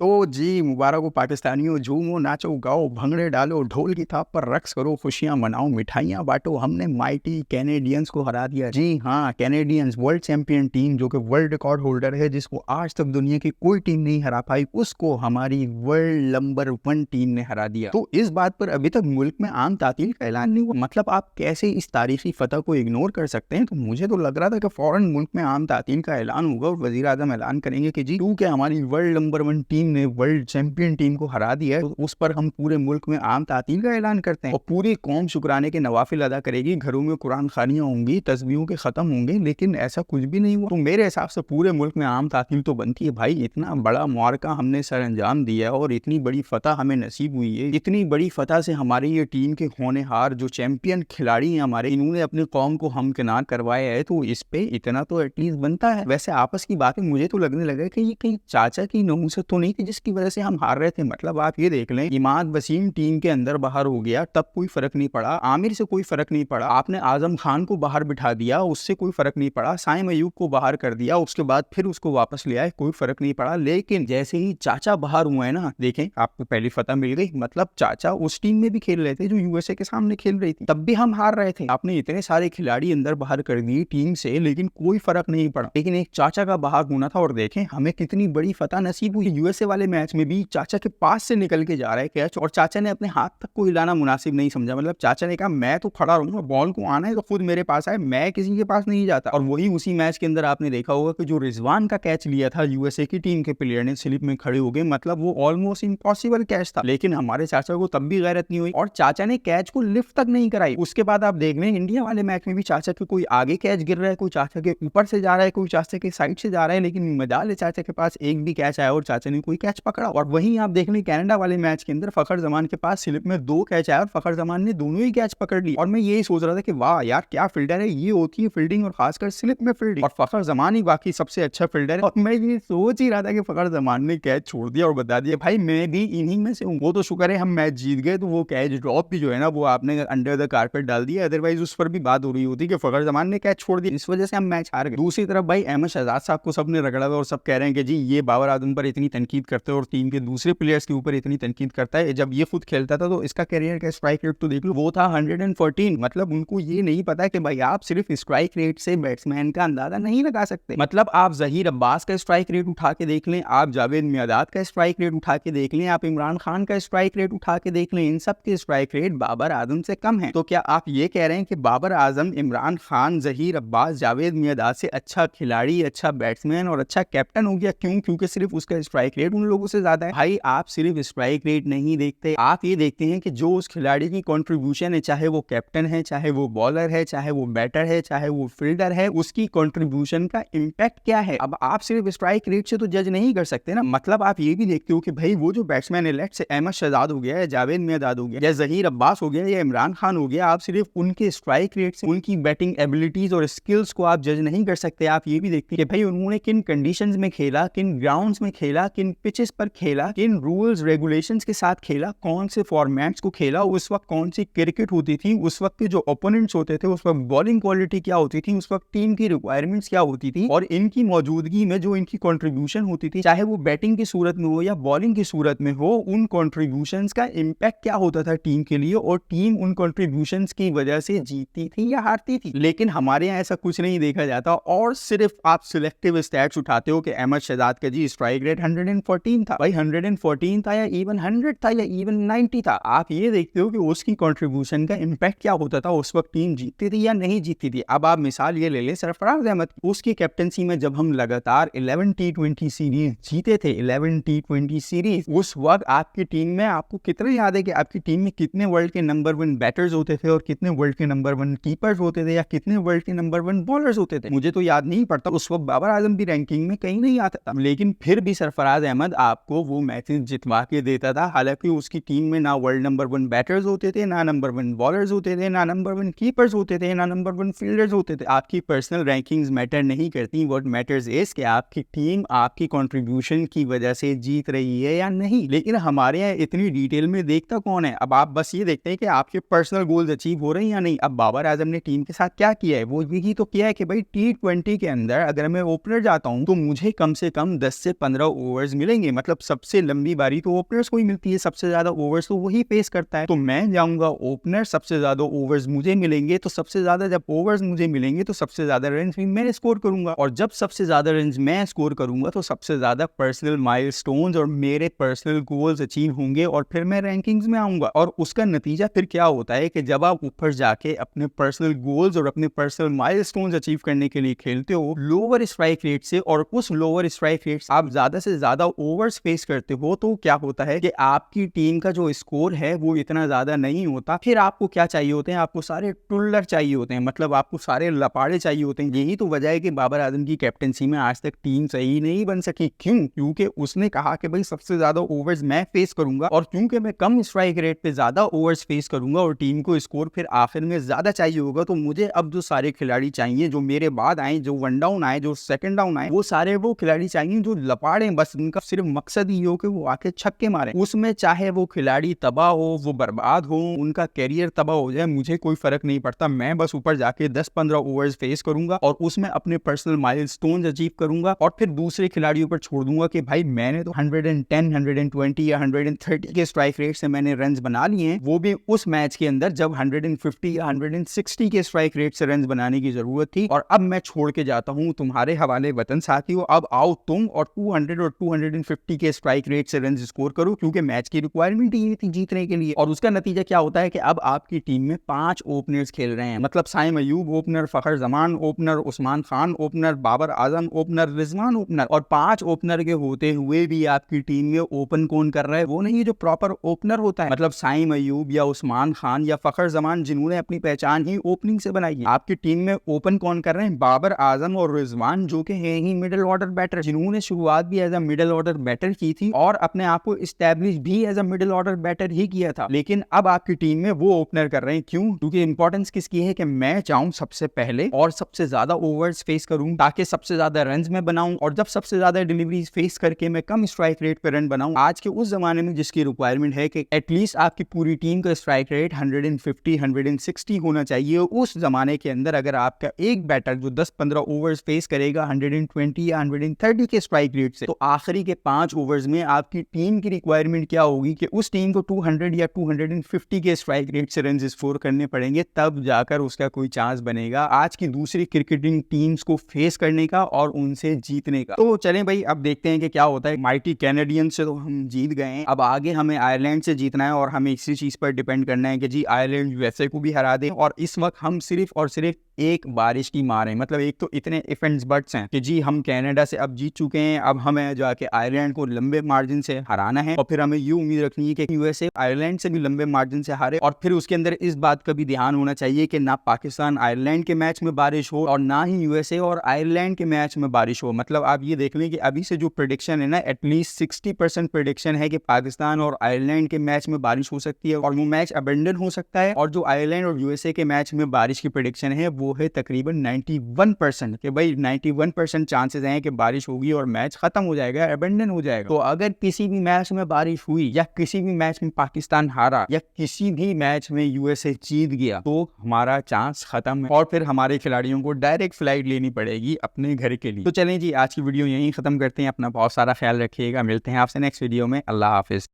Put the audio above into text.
तो जी, मुबारक हो पाकिस्तानियों, झूमो, नाचो, गाओ, भंगड़े डालो, ढोल की थाप पर रक्स करो, खुशियाँ मनाओ, मिठाइयाँ बाँटो, हमने माइटी कैनेडियंस को हरा दिया। जी हाँ, कैनेडियंस वर्ल्ड चैंपियन टीम जो कि वर्ल्ड रिकॉर्ड होल्डर है, जिसको आज तक दुनिया की कोई टीम नहीं हरा पाई, उसको हमारी वर्ल्ड नंबर 1 टीम ने हरा दिया। तो इस बात पर अभी तक मुल्क में आम तातील का ऐलान नहीं हुआ। मतलब आप कैसे इस तारीखी फतह को इग्नोर कर सकते हैं? तो मुझे तो लग रहा था कि फौरन मुल्क में आम तातील का ऐलान होगा और वज़ीर आज़म ऐलान करेंगे कि जी क्योंकि हमारी वर्ल्ड नंबर 1 टीम ने वर्ल्ड चैंपियन टीम को हरा दिया है, तो उस पर हम पूरे मुल्क में आम तातील का ऐलान करते हैं और पूरी कौम शुक्राने के नवाफिल अदा करेगी, घरों में कुरान खानियां होंगी, तस्बीहों के खत्म होंगे, लेकिन ऐसा कुछ भी नहीं हुआ। तो मेरे हिसाब से पूरे मुल्क में आम तातील तो बनती है। भाई इतना बड़ा मुआरका हमने सर अंजाम दिया है और इतनी बड़ी फतह हमें नसीब हुई है। इतनी बड़ी फतह से हमारी ये टीम के होनहार जो चैंपियन खिलाड़ी हैं हमारे, इन्होंने अपनी कौम को हमकिनार करवाया है, तो इस पे इतना तो एटलीस्ट बनता है। वैसे आपस की बातें मुझे तो लगने लगा कि ये कहीं चाचा की नहूसत तो नहीं थी जिसकी वजह से हम हार रहे थे। मतलब आप ये देख लें, इमाद वसीम टीम के अंदर बाहर हो गया, तब कोई फर्क नहीं पड़ा, आमिर से कोई फर्क नहीं पड़ा, आपने आजम खान को बाहर बिठा दिया, उससे कोई फर्क नहीं पड़ा, साइम अयूब को बाहर कर दिया, उसके बाद फिर उसको वापस ले आए, कोई फर्क नहीं पड़ा। लेकिन जैसे ही चाचा बाहर हुए हैं ना, देखें आपको पहली फतह मिल गई। मतलब चाचा उस टीम में भी खेल रहे थे जो यूएसए के सामने खेल रही थी, तब भी हम हार रहे थे। आपने इतने सारे खिलाड़ी अंदर बाहर कर दिए टीम से, लेकिन कोई फर्क नहीं पड़ा। लेकिन एक चाचा का बाहर होना था और देखें हमें कितनी बड़ी फतह नसीब हुई। यूएसए वाले मैच में भी चाचा के पास से निकल के जा रहा है कैच और चाचा ने अपने हाथ तक को हिलाना मुनासिब नहीं समझा। मतलब चाचा ने कहा मैं तो खड़ा रहूंगा, बॉल को आना है तो खुद मेरे पास आए, मैं किसी के पास नहीं जाता। और वही उसी मैच के अंदर आपने देखा होगा कि जो रिजवान का कैच लिया था यूएसए की टीम के प्लेयर ने, स्लिप में खड़े हो गए। मतलब वो ऑलमोस्ट इम्पॉसिबल कैच था, लेकिन हमारे चाचा को तब भी गैरत नहीं हुई और चाचा ने कैच को लिफ्ट तक नहीं कराई। उसके बाद आप देख लें इंडिया वाले मैच में भी चाचा के कोई आगे कैच गिर रहा है, कोई चाचा के ऊपर से जा रहा है, कोई चाचा के साइड से जा रहा है, लेकिन मजाल है चाचा के पास एक भी कैच आया और चाचा ने कोई कैच पकड़ा। और वहीं आप देख लें कनाडा वाले मैच के अंदर फखर जमान के पास स्लिप में 2 कैच आया और फखर जमान ने दोनों ही कैच पकड़ ली। और मैं यही सोच रहा था कि वाह यार क्या फील्डर है, ये होती है फील्डिंग और खासकर स्लिप में फील्डिंग। और फखर जमान ही बाकी सबसे अच्छा फील्डर है। और मैं ये सोच ही रहा था कि फखर जमान ने कैच छोड़ दिया और बता दिया भाई मैं भी इन्हीं में से हूँ। वो तो शुक्र है हम मैच जीत गए, तो वो कैच ड्रॉप भी जो है ना वो आपने अंडर द कारपेट डाल दिया, अदरवाइज उस पर भी बात हो रही होती कि फखर जमान ने कैच छोड़ दिया, इस वजह से हम मैच हार गए। दूसरी तरफ भाई अहमद शहजाद साहब को सबने रगड़ा हुआ और सब कह रहे हैं कि जी ये बाबर आजम पर इतनी तनकीद करते हैं और टीम के दूसरे प्लेयर्स के ऊपर इतनी तनकीद करता है। जब ये खुद खेलता था तो इसका कैरियर का स्ट्राइक रेट तो देख लो, वो था 114। मतलब उनको ये नहीं पता कि भाई आप सिर्फ स्ट्राइक रेट से बैट्समैन का अंदाजा नहीं लगा सकते। मतलब आप जहीर अब्बास का स्ट्राइक रेट उठा के देख लें, आप जावेद मियादाद का स्ट्राइक रेट उठा के देख लें, आप इमरान खान का स्ट्राइक रेट उठा के देख लें, इन सब के स्ट्राइक रेट बाबर आजम से कम है। तो क्या आप ये कह रहे हैं कि बाबर आजम, इमरान खान, जहीर अब्बास, जावेद मियादाद से अच्छा खिलाड़ी, अच्छा बैट्समैन और अच्छा कैप्टन हो गया? क्यों? क्योंकि सिर्फ उसका स्ट्राइक रेट उन लोगों से ज्यादा है। भाई आप सिर्फ स्ट्राइक रेट नहीं देखते, आप ये देखते हैं कि जो उस खिलाड़ी की कंट्रीब्यूशन है, चाहे वो कैप्टन है, चाहे वो बॉलर है, चाहे वो बैटर है, चाहे वो फील्डर है, उसकी कंट्रीब्यूशन का इम्पैक्ट क्या है। अब आप सिर्फ स्ट्राइक रेट से तो जज नहीं कर सकते ना। मतलब आप ये भी देखते हो कि भाई वो जो बैट्समैन है, लेट्स से अहमद शहजाद हो गया या जावेद मियादाद हो गया या जहीर अब्बास हो गया या इमरान खान हो गया, आप सिर्फ उनके स्ट्राइक रेट से उनकी बैटिंग एबिलिटीज और स्किल्स को आप जज नहीं कर सकते। आप ये भी देखते हैं कि भाई उन्होंने किन कंडीशंस में खेला, किन ग्राउंड्स में खेला, किन पिचेस पर खेला, किन रूल्स रेगुलेशंस के साथ खेला, कौन से फॉर्मेट्स को खेला, उस वक्त कौन सी क्रिकेट होती थी, उस वक्त के जो ओपोनेंट्स होते थे, उस वक्त बॉलिंग क्वालिटी क्या होती थी, उस वक्त टीम की रिक्वायरमेंट्स क्या होती थी, और इनकी मौजूदगी में जो इनकी कंट्रीब्यूशन होती थी, चाहे वो बैटिंग की सूरत में हो या बॉलिंग की सूरत में हो, उन कंट्रीब्यूशंस का इम्पैक्ट क्या होता था टीम के लिए, और टीम उन कंट्रीब्यूशंस की वजह से जीतती थी या हारती थी। लेकिन हमारे यहाँ ऐसा कुछ नहीं देखा जाता और सिर्फ आप सिलेक्टिव स्टैट्स उठाते हो कि अहमद शहजाद का जी स्ट्राइक रेट 114 था। भाई 114 था या इवन 100 था या इवन 90 था, आप ये देखते हो कि उसकी कंट्रीब्यूशन का इम्पैक्ट क्या होता था, उस वक्त टीम जीतती थी या नहीं जीतती थी। अब आप मिसाल ये ले लें सरफराज अहमद, उसकी कैप्टनसी में जब हम लगातार 11 T20 सीरीज जीते थे, 11 T20 सीरीज, उस वक्त आपकी टीम में, आपको कितना याद है कि आपकी टीम में कितने वर्ल्ड के नंबर 1 बैटर्स होते थे और कितने वर्ल्ड के नंबर 1 कीपर्स होते थे या कितने वर्ल्ड के नंबर 1 बॉलर्स होते थे? मुझे तो याद नहीं पड़ता। उस वक्त बाबर आजम भी रैंकिंग में कहीं नहीं आता था, लेकिन फिर भी सरफराज अहमद आपको वो मैचेस जितवा के देता था। हालांकि उसकी टीम में ना वर्ल्ड नंबर 1 बैटर्स होते थे, ना नंबर 1 बॉलर्स होते थे, ना नंबर 1 कीपर्स होते थे, ना नंबर 1 फील्डर्स होते थे। आपकी पर्सनल रैंकिंग्स मैटर नहीं करती, व्हाट मैटर्स इज कि आपकी टीम आपकी कंट्रीब्यूशन की वजह से जीत रही है या नहीं। लेकिन हमारे यहाँ इतनी डिटेल में देखता कौन है? अब आप बस ये देखते हैं कि आपके पर्सनल गोल्स अचीव हो रहे हैं या नहीं। अब बाबर आजम ने टीम के साथ क्या किया है, वो यही तो किया है कि भाई T20 के अंदर अगर मैं ओपनर जाता हूँ तो मुझे कम से कम 10 से 15 ओवर्स मिले मिलेंगे, मतलब सबसे लंबी बारी तो ओपनर्स को ही मिलती है, सबसे ज्यादा ओवर्स तो वही फेस करता है। तो मैं जाऊंगा ओपनर, सबसे ज्यादा ओवर्स मुझे मिलेंगे, तो सबसे ज्यादा जब ओवर्स मुझे मिलेंगे तो सबसे ज्यादा रन भी मैं स्कोर करूंगा, और जब सबसे ज्यादा रन मैं स्कोर करूंगा तो सबसे ज्यादा पर्सनल माइलस्टोन्स और मेरे पर्सनल गोल्स अचीव होंगे, और फिर मैं रैंकिंग्स में आऊंगा। और उसका नतीजा फिर क्या होता है कि जब आप ऊपर जाके अपने पर्सनल गोल्स और अपने पर्सनल माइलस्टोन्स अचीव करने के लिए खेलते हो लोअर स्ट्राइक रेट से, और उस लोअर स्ट्राइक रेट से आप ज्यादा से ज्यादा ओवर्स फेस करते हो, तो क्या होता है कि आपकी टीम का जो स्कोर है वो इतना ज्यादा नहीं होता। फिर आपको क्या चाहिए होते हैं, आपको सारे टुल्लर चाहिए होते हैं, मतलब आपको सारे लपाड़े चाहिए होते हैं। यही तो वजह है कि बाबर आजम की कैप्टनसी में आज तक टीम सही नहीं बन सकी। क्यों? क्योंकि उसने कहा कि भाई सबसे ज्यादा ओवर्स मैं फेस करूंगा, और क्योंकि मैं कम स्ट्राइक रेट पे ज्यादा ओवर्स फेस करूंगा और टीम को स्कोर फिर आखिर में ज्यादा चाहिए होगा, तो मुझे अब जो सारे खिलाड़ी चाहिए जो मेरे बाद आए, जो वन डाउन आए, जो सेकंड डाउन आए, वो सारे वो खिलाड़ी चाहिए जो लपाड़े, बस उनका सिर्फ मकसद ही हो कि वो आके छक्के मारे। उसमें चाहे वो खिलाड़ी तबाह हो, वो बर्बाद हो, उनका कैरियर तबाह हो जाए, मुझे कोई फर्क नहीं पड़ता। मैं बस ऊपर जाके 10-15 ओवर्स फेस करूंगा और उसमें अपने पर्सनल माइलस्टोन्स अचीव करूंगा, और फिर दूसरे खिलाड़ियों पर छोड़ दूंगा कि भाई मैंने तो 110, 120 या 130 के स्ट्राइक रेट से मैंने रन बना लिए हैं, वो भी उस मैच के अंदर जब 150 या 160 के स्ट्राइक रेट से रन बनाने की जरूरत थी। और अब मैं छोड़ के जाता हूं तुम्हारे हवाले वतन साथियों, अब आओ तुम और 200 और 250 के स्ट्राइक रेट से रन स्कोर करो, क्योंकि मैच की रिक्वायरमेंट ही थी जीतने के लिए। और उसका नतीजा क्या होता है कि अब आपकी टीम में 5 ओपनर्स खेल रहे हैं, मतलब साइम अयूब ओपनर, फखर Zaman opener, Usman Khan opener, Babar Azam opener, Rizwan opener, और 5 ओपनर के होते हुए भी आपकी टीम में ओपन कौन कर रहा है? वो नहीं जो प्रॉपर ओपनर होता है, मतलब साइम अयूब या उस्मान खान या फखर जमान जिन्होंने अपनी पहचान ही ओपनिंग से बनाई है। आपकी टीम में ओपन कौन कर रहे हैं? बाबर आजम और रिजवान, जो कि है ही मिडिल ऑर्डर बैटर, जिन्होंने शुरुआत भी as a middle order batter की थी और अपने आप को इस्टेब्लिश भी as a middle order batter ही किया था। लेकिन अब आपकी टीम में वो ओपनर कर रहे हैं। क्यों? क्योंकि इंपॉर्टेंस किसकी है कि मैं चाहूं सबसे पहले और सबसे ज्यादा ओवर्स फेस करूं, ताकि सबसे ज्यादा रन में बनाऊं, और जब सबसे ज्यादा डिलीवरीज फेस करके मैं कम स्ट्राइक रेट पे रन बनाऊं। आज के उस जमाने में जिसकी रिक्वायरमेंट है कि एटलीस्ट आपकी पूरी टीम का स्ट्राइक रेट 150, 160 होना चाहिए, उस जमाने के अंदर अगर आपका एक बैटर जो 10-15 ओवर्स फेस करेगा 120 या 130 के स्ट्राइक रेट से, तो आखिरी के 5 ओवर्स में आपकी टीम की रिक्वायरमेंट क्या होगी कि उस टीम को 200 या 250 के स्ट्राइक रेट से रन स्कोर करने पड़ेंगे, तब जाकर उसका कोई चांस बनेगा आज की दूसरी क्रिकेटिंग टीम्स को फेस करने का और उनसे जीतने का। तो चलें भाई, अब देखते हैं कि क्या होता है। माइटी कैनेडियंस से तो हम जीत गए हैं, अब आगे हमें आयरलैंड से जीतना है, और हमें इसी चीज पर डिपेंड करना है कि जी आयरलैंड यूएसए को भी हरा दे। और इस वक्त हम सिर्फ और सिर्फ एक बारिश की मार है, मतलब एक तो इतने इफेंट्स बट्स हैं कि जी हम कनाडा से अब जीत चुके हैं, अब हमें जाके आयरलैंड को लंबे मार्जिन से हराना है, और फिर हमें ये उम्मीद रखनी है कि यूएसए आयरलैंड से भी लंबे मार्जिन से हारे। और फिर उसके अंदर इस बात का भी ध्यान होना चाहिए कि ना पाकिस्तान आयरलैंड के मैच में बारिश हो और ना ही यूएसए और आयरलैंड के मैच में बारिश हो। मतलब आप ये देख लें कि अभी से जो प्रेडिक्शन है ना, एटलीस्ट 60% प्रेडिक्शन है कि पाकिस्तान और आयरलैंड के मैच में बारिश हो सकती है और वो मैच अबेंडन हो सकता है। और जो आयरलैंड और यूएसए के मैच में बारिश की प्रेडिक्शन है वो है तकरीबन 91%, कि भाई 91% चांसेस हैं कि बारिश होगी और मैच खत्म हो जाएगा, अबेंडन हो जाएगा। तो अगर किसी भी मैच में बारिश हुई या किसी भी मैच में पाकिस्तान हारा या किसी भी मैच में यूएसए जीत गया, तो हमारा चांस खत्म है और फिर हमारे खिलाड़ियों को डायरेक्ट फ्लाइट लेनी पड़ेगी अपने घर के लिए। तो चलें जी, आज की वीडियो यहीं खत्म करते हैं। अपना बहुत सारा ख्याल रखिएगा, मिलते हैं आपसे नेक्स्ट वीडियो में। अल्लाह हाफिज।